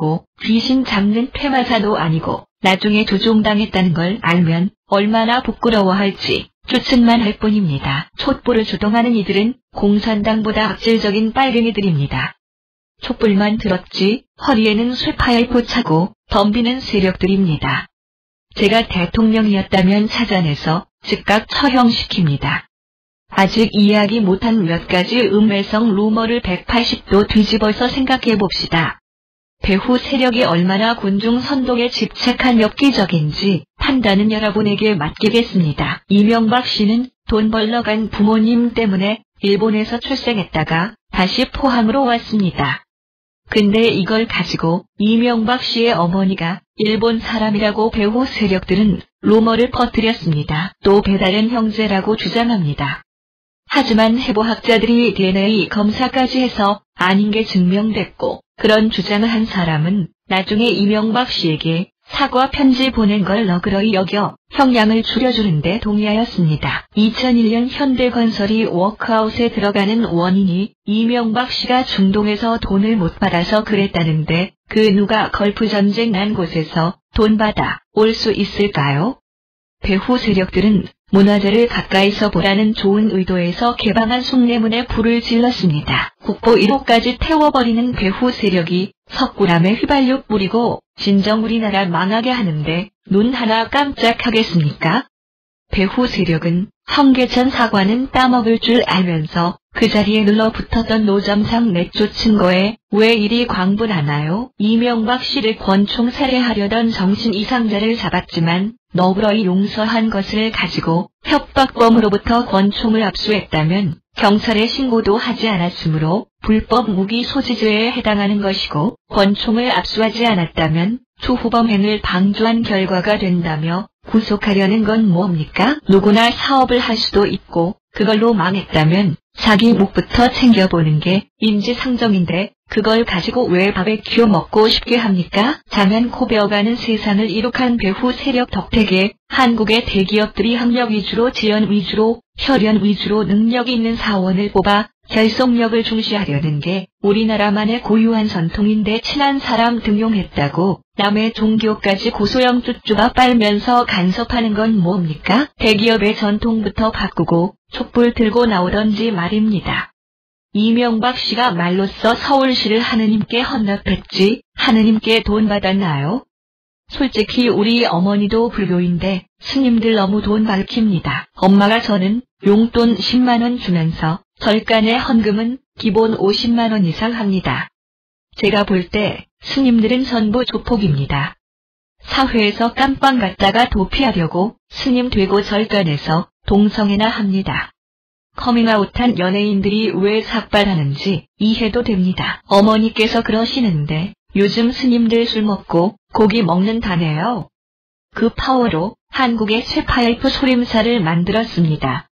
아니고 귀신 잡는 퇴마사도 아니고 나중에 조종당했다는 걸 알면 얼마나 부끄러워할지 추측만 할 뿐입니다. 촛불을 주동하는 이들은 공산당보다 악질적인 빨갱이들입니다. 촛불만 들었지 허리에는 쇠파이프 차고 덤비는 세력들입니다. 제가 대통령이었다면 찾아내서 즉각 처형시킵니다. 아직 이야기 못한 몇 가지 음해성 루머를 180도 뒤집어서 생각해봅시다. 배후 세력이 얼마나 군중 선동에 집착한 엽기적인지 판단은 여러분에게 맡기겠습니다. 이명박 씨는 돈 벌러 간 부모님 때문에 일본에서 출생했다가 다시 포항으로 왔습니다. 근데 이걸 가지고 이명박 씨의 어머니가 일본 사람이라고 배후 세력들은 루머를 퍼뜨렸습니다. 또 배다른 형제라고 주장합니다. 하지만 해부학자들이 DNA 검사까지 해서 아닌 게 증명됐고 그런 주장을 한 사람은 나중에 이명박 씨에게 사과 편지 보낸 걸 너그러이 여겨 형량을 줄여주는데 동의하였습니다. 2001년 현대건설이 워크아웃에 들어가는 원인이 이명박 씨가 중동에서 돈을 못 받아서 그랬다는데 그 누가 걸프전쟁 난 곳에서 돈 받아 올 수 있을까요? 배후 세력들은 문화재를 가까이서 보라는 좋은 의도에서 개방한 숭례문에 불을 질렀습니다. 국보 1호까지 태워버리는 배후 세력이 석굴암에 휘발유 뿌리고 진정 우리나라 망하게 하는데 눈 하나 깜짝하겠습니까? 배후 세력은 황계천 사과는 따먹을 줄 알면서 그 자리에 눌러붙었던 노점상 내쫓은 거에 왜 이리 광분하나요? 이명박 씨를 권총 살해하려던 정신 이상자를 잡았지만 너그러이 용서한 것을 가지고 협박범으로부터 권총을 압수했다면 경찰에 신고도 하지 않았으므로 불법 무기 소지죄에 해당하는 것이고 권총을 압수하지 않았다면 초후범행을 방조한 결과가 된다며 구속하려는 건 뭡니까? 누구나 사업을 할 수도 있고 그걸로 망했다면 자기 몫부터 챙겨보는 게 인지상정인데 그걸 가지고 왜 바베큐 먹고 싶게 합니까? 장안 코베어가는 세상을 이룩한 배후 세력 덕택에 한국의 대기업들이 학력 위주로 지연 위주로 혈연 위주로 능력이 있는 사원을 뽑아 결속력을 중시하려는 게 우리나라만의 고유한 전통인데 친한 사람 등용했다고 남의 종교까지 고소형 쭈쭈바 빨면서 간섭하는 건 뭡니까? 대기업의 전통부터 바꾸고 촛불 들고 나오던지 말입니다. 이명박 씨가 말로써 서울시를 하느님께 헌납했지 하느님께 돈 받았나요? 솔직히 우리 어머니도 불교인데 스님들 너무 돈 밝힙니다. 엄마가 저는 용돈 10만원 주면서 절간의 헌금은 기본 50만원 이상 합니다. 제가 볼 때 스님들은 전부 조폭입니다. 사회에서 깜빵 갔다가 도피하려고 스님 되고 절간에서 동성애나 합니다. 커밍아웃한 연예인들이 왜 삭발하는지 이해도 됩니다. 어머니께서 그러시는데 요즘 스님들 술 먹고 고기 먹는다네요. 그 파워로 한국의 쇠파이프 소림사를 만들었습니다.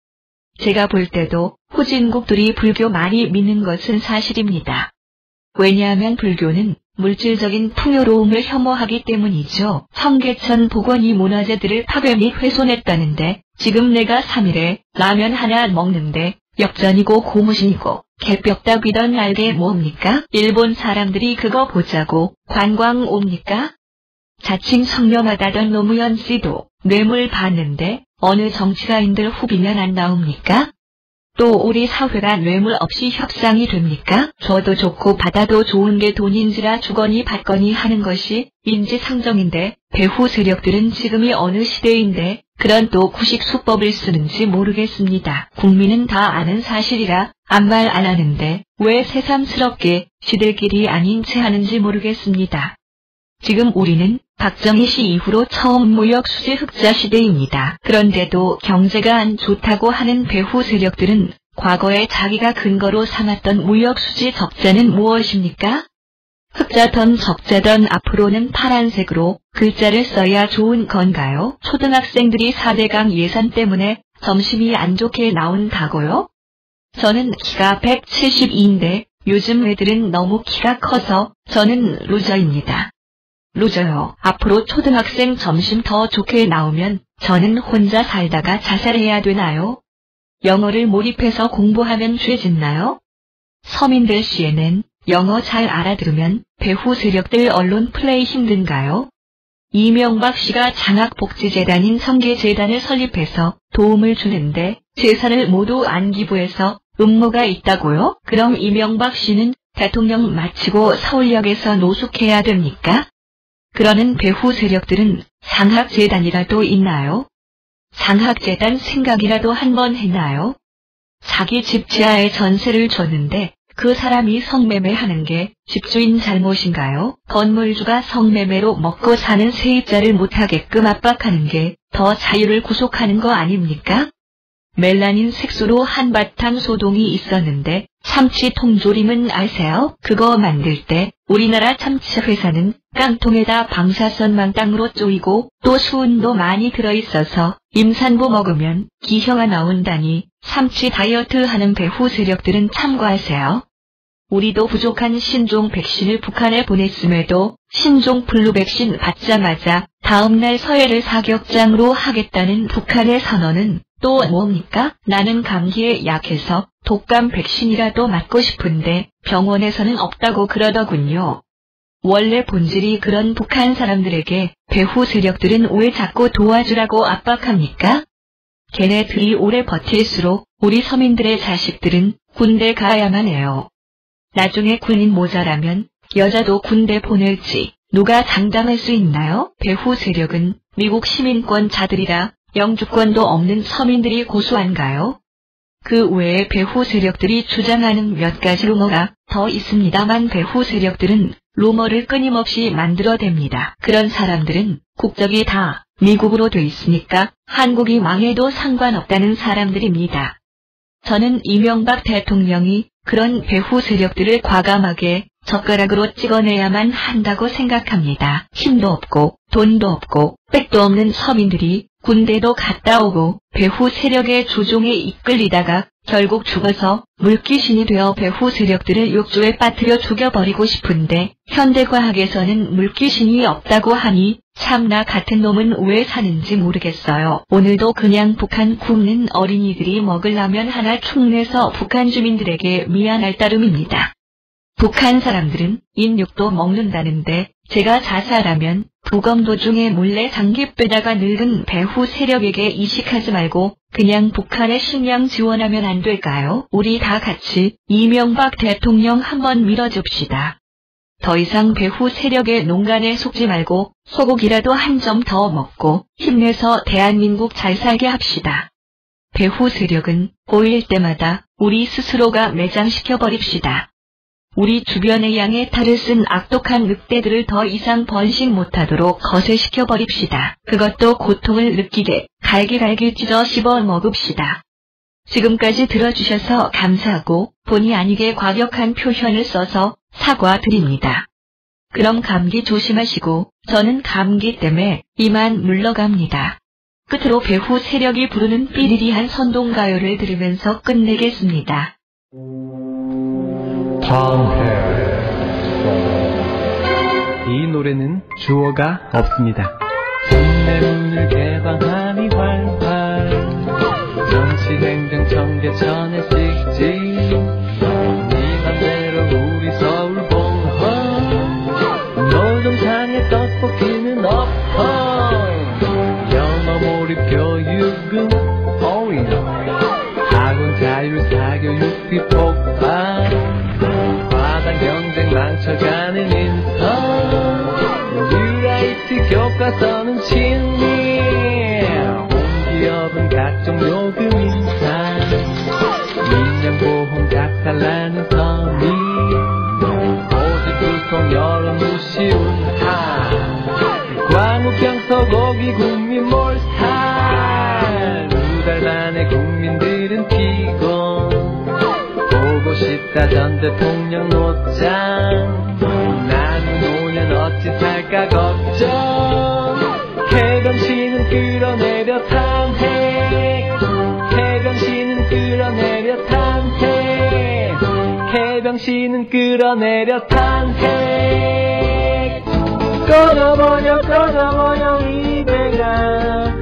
제가 볼 때도 후진국들이 불교 많이 믿는 것은 사실입니다. 왜냐하면 불교는 물질적인 풍요로움을 혐오하기 때문이죠. 황계천 복원이 문화재들을 파괴 및 훼손했다는데 지금 내가 3일에 라면 하나 먹는데 역전이고 고무신이고 개벽 따귀던 날개 뭡니까? 일본 사람들이 그거 보자고 관광 옵니까? 자칭 성명하다던 노무현 씨도 뇌물 받는데 어느 정치가인들 후비면 안 나옵니까? 또 우리 사회가 뇌물 없이 협상이 됩니까? 줘도 좋고 받아도 좋은 게 돈인지라 주거니 받거니 하는 것이 인지상정인데 배후 세력들은 지금이 어느 시대인데 그런 또 구식 수법을 쓰는지 모르겠습니다. 국민은 다 아는 사실이라 아무 말 안 하는데 왜 새삼스럽게 지들끼리 아닌 채 하는지 모르겠습니다. 지금 우리는 박정희 씨 이후로 처음 무역 수지 흑자 시대입니다. 그런데도 경제가 안 좋다고 하는 배후 세력들은 과거에 자기가 근거로 삼았던 무역 수지 적자는 무엇입니까? 흑자던 적자던 앞으로는 파란색으로 글자를 써야 좋은 건가요? 초등학생들이 4대강 예산 때문에 점심이 안 좋게 나온다고요? 저는 키가 172인데 요즘 애들은 너무 키가 커서 저는 루저입니다. 루저요. 앞으로 초등학생 점심 더 좋게 나오면 저는 혼자 살다가 자살해야 되나요? 영어를 몰입해서 공부하면 죄짓나요? 서민들 CNN 영어 잘 알아들으면 배후 세력들 언론 플레이 힘든가요? 이명박 씨가 장학복지재단인 성계재단을 설립해서 도움을 주는데 재산을 모두 안 기부해서 음모가 있다고요? 그럼 이명박 씨는 대통령 마치고 서울역에서 노숙해야 됩니까? 그러는 배후 세력들은 장학재단이라도 있나요? 장학재단 생각이라도 한번 했나요? 자기 집 지하에 전세를 줬는데 그 사람이 성매매하는 게 집주인 잘못인가요? 건물주가 성매매로 먹고 사는 세입자를 못하게끔 압박하는 게 더 자유를 구속하는 거 아닙니까? 멜라닌 색소로 한바탕 소동이 있었는데 참치 통조림은 아세요? 그거 만들 때 우리나라 참치 회사는 깡통에다 방사선만 땅으로 쪼이고 또 수은도 많이 들어있어서 임산부 먹으면 기형아 나온다니 참치 다이어트 하는 배후 세력들은 참고하세요. 우리도 부족한 신종 백신을 북한에 보냈음에도 신종 플루 백신 받자마자 다음날 서해를 사격장으로 하겠다는 북한의 선언은 또 뭡니까? 나는 감기에 약해서 독감 백신이라도 맞고 싶은데 병원에서는 없다고 그러더군요. 원래 본질이 그런 북한 사람들에게 배후 세력들은 왜 자꾸 도와주라고 압박합니까? 걔네들이 오래 버틸수록 우리 서민들의 자식들은 군대 가야만 해요. 나중에 군인 모자라면 여자도 군대 보낼지 누가 장담할 수 있나요? 배후 세력은 미국 시민권자들이라 영주권도 없는 서민들이 고소한가요? 그 외에 배후 세력들이 주장하는 몇 가지 루머가 더 있습니다만 배후 세력들은 루머를 끊임없이 만들어댑니다. 그런 사람들은 국적이 다 미국으로 돼 있으니까 한국이 망해도 상관없다는 사람들입니다. 저는 이명박 대통령이 그런 배후 세력들을 과감하게 젓가락으로 찍어내야만 한다고 생각합니다. 힘도 없고 돈도 없고 백도 없는 서민들이 군대도 갔다 오고 배후 세력의 조종에 이끌리다가 결국 죽어서 물귀신이 되어 배후 세력들을 욕조에 빠뜨려 죽여버리고 싶은데 현대과학에서는 물귀신이 없다고 하니 참 나 같은 놈은 왜 사는지 모르겠어요. 오늘도 그냥 북한 굶는 어린이들이 먹을 라면 하나 축내서 북한 주민들에게 미안할 따름입니다. 북한 사람들은 인육도 먹는다는데 제가 자살하면 부검 도중에 몰래 장기 빼다가 늙은 배후 세력에게 이식하지 말고 그냥 북한에 식량 지원하면 안 될까요? 우리 다 같이 이명박 대통령 한번 밀어줍시다. 더 이상 배후 세력의 농간에 속지 말고 소고기라도 한 점 더 먹고 힘내서 대한민국 잘 살게 합시다. 배후 세력은 보일 때마다 우리 스스로가 매장시켜버립시다. 우리 주변의 양의 탈을 쓴 악독한 늑대들을 더 이상 번식 못하도록 거세시켜버립시다. 그것도 고통을 느끼게 갈기갈기 찢어 씹어 먹읍시다. 지금까지 들어주셔서 감사하고 본의 아니게 과격한 표현을 써서 사과드립니다. 그럼 감기 조심하시고 저는 감기 때문에 이만 물러갑니다. 끝으로 배후 세력이 부르는 삐리리한 선동가요를 들으면서 끝내겠습니다. 이 노래는 주어가 없습니다. 동네 문을 개방하니 활활 정치행정 청계천에 찍찍 네 맘대로 우리 서울 봉헌 노동상의 떡볶이는 엎어 영어 몰입 교육은 오히려 학원 자율 사교육비 폭발 경쟁 망쳐가는 인턴 뉴라이트 교과서는 친미 공기업은 각종 요금 인상 민영보험 각달라는 선의 오직 불통 여론 무시운 광우병 소고기 국민 몰살 두 달 만에 국민들은 피곤 보고 싶다 전 대통령 노장 나는 5년 어찌 살까 걱정 개변신은 끌어내려 탄핵 개변신은 끌어내려 탄핵 개변신은 끌어내려 탄핵 꺼져버려 이 배가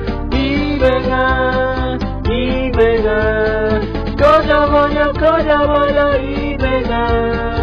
꺼져버려 이 배가